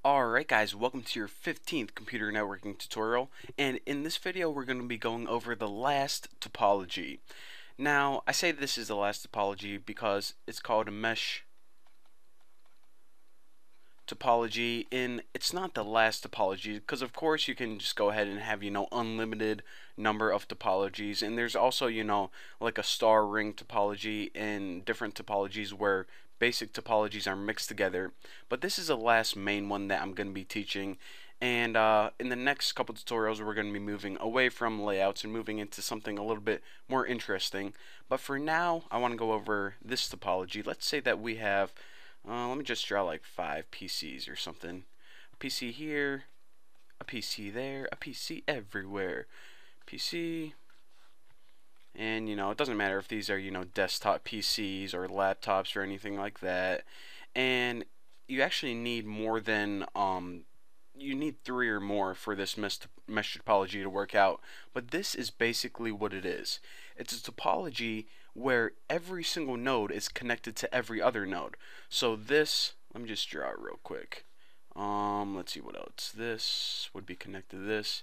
Alright guys, welcome to your 15th computer networking tutorial, and in this video we're going to be going over the last topology. Now, I say this is the last topology because it's called a mesh topology, and it's not the last topology because of course you can just go ahead and have unlimited number of topologies, and there's also like a star ring topology and different topologies where basic topologies are mixed together, but this is the last main one that I'm going to be teaching. And in the next couple tutorials we're going to be moving away from layouts and moving into something a little bit more interesting. But for now I want to go over this topology. Let's say that we have let me just draw like 5 PCs or something. A PC here, a PC there, a PC everywhere. PC, and it doesn't matter if these are desktop PCs or laptops or anything like that. And you actually need more than you need 3 or more for this mesh topology to work out, but this is basically what it is. It's a topology where every single node is connected to every other node. So this, let me just draw it real quick. Let's see what else. This would be connected to this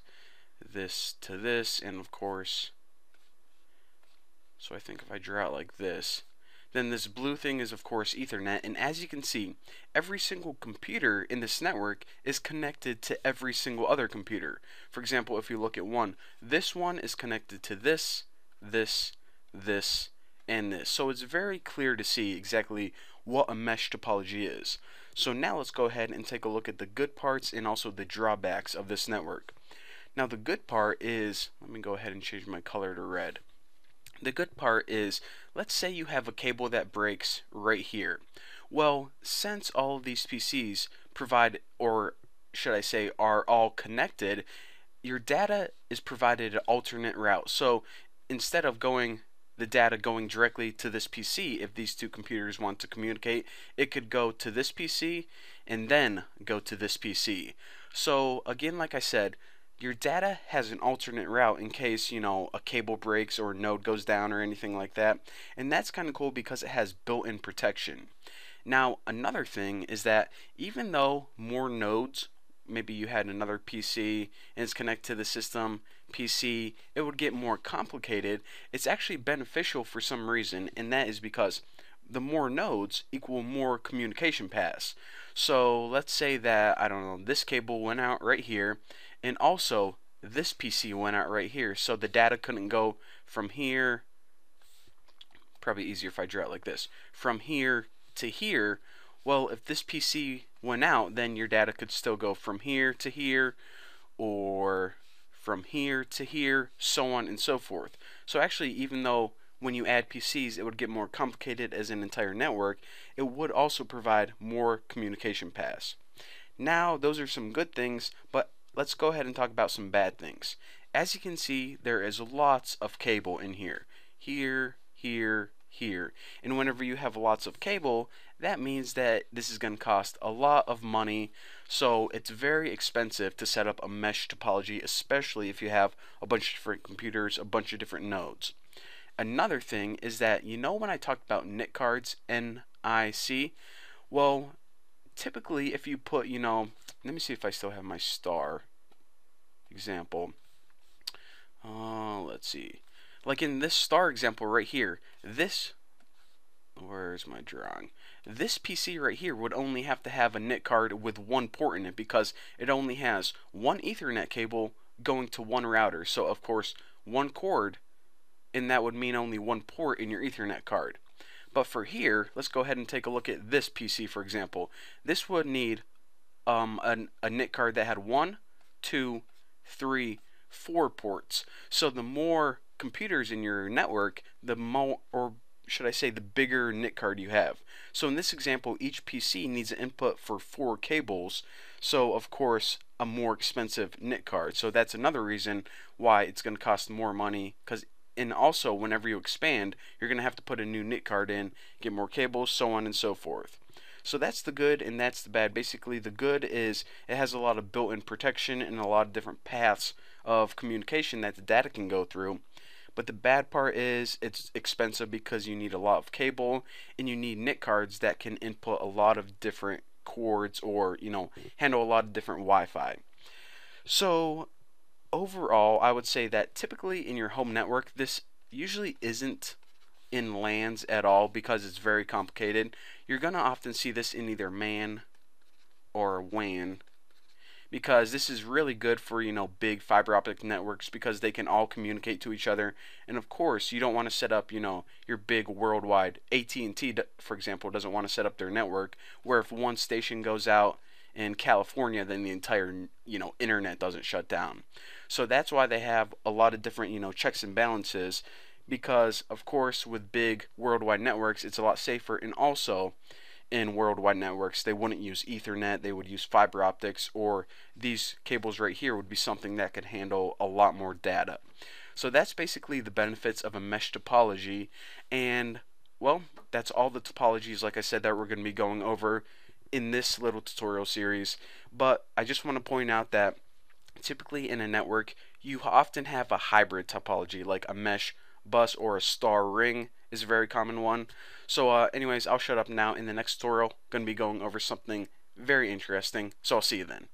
to this, and of course, so I think if I draw it like this, then this blue thing is of course Ethernet, and as you can see, every single computer in this network is connected to every single other computer. For example, if you look at this one is connected to this, and this. So it's very clear to see exactly what a mesh topology is. So now let's go ahead and take a look at the good parts and also the drawbacks of this network. Now the good part is, let me go ahead and change my color to red. The good part is, let's say you have a cable that breaks right here. Well, since all of these PCs provide, or should I say are all connected, your data is provided an alternate route. So instead of the data going directly to this PC, if these two computers want to communicate, it could go to this PC and then go to this PC. So again, like I said, your data has an alternate route in case a cable breaks or a node goes down or anything like that, and that's kind of cool because it has built-in protection. Now another thing is that even though more nodes, maybe you had another PC and it's connected to the system PC, it would get more complicated. It's actually beneficial for some reason, and that is because the more nodes equal more communication paths. So let's say that, I don't know, this cable went out right here, and also this PC went out right here, so the data couldn't go from here, probably easier if I draw it like this, from here to here. Well, if this PC went out, then your data could still go from here to here, or from here to here, so on and so forth. So actually, even though when you add PCs it would get more complicated as an entire network, it would also provide more communication paths. Now those are some good things, but let's go ahead and talk about some bad things. As you can see, there is lots of cable in here. Here, here. And whenever you have lots of cable, that means that this is going to cost a lot of money. So it's very expensive to set up a mesh topology, especially if you have a bunch of different computers, a bunch of different nodes. Another thing is that, when I talked about NIC cards, NIC, well, typically if you put, let me see if I still have my star example. Let's see. Like in this star example right here, where's my drawing? This PC right here would only have to have a NIC card with one port in it because it only has one Ethernet cable going to one router. So of course, one cord, and that would mean only one port in your Ethernet card. But for here, let's go ahead and take a look at this PC, for example. This would need a NIC card that had 1, 2, 3, 4 ports. So the more computers in your network, the more, or should I say, the bigger NIC card you have. So in this example, each PC needs an input for 4 cables, so of course a more expensive NIC card. So that's another reason why it's going to cost more money, and also whenever you expand, you're going to have to put a new NIC card in, get more cables, so on and so forth. So that's the good and that's the bad. Basically, the good is it has a lot of built-in protection and a lot of different paths of communication that the data can go through. But the bad part is it's expensive because you need a lot of cable and you need NIC cards that can input a lot of different cords or, handle a lot of different Wi-Fi. So overall, I would say that typically in your home network, this usually isn't in LANs at all because it's very complicated. You're going to often see this in either MAN or WAN, because this is really good for, big fiber optic networks because they can all communicate to each other. And of course, you don't want to set up, your big worldwide AT&T, for example, doesn't want to set up their network where if one station goes out in California, then the entire, internet doesn't shut down. So that's why they have a lot of different, checks and balances, because of course with big worldwide networks it's a lot safer. And also in worldwide networks, they wouldn't use Ethernet, they would use fiber optics, or these cables right here would be something that could handle a lot more data. So that's basically the benefits of a mesh topology. And well, that's all the topologies, like I said, that we're going to be going over in this little tutorial series. But I just want to point out that typically in a network you often have a hybrid topology, like a mesh bus or a star ring is a very common one. So anyways, I'll shut up now. In the next tutorial, going to be going over something very interesting. So I'll see you then.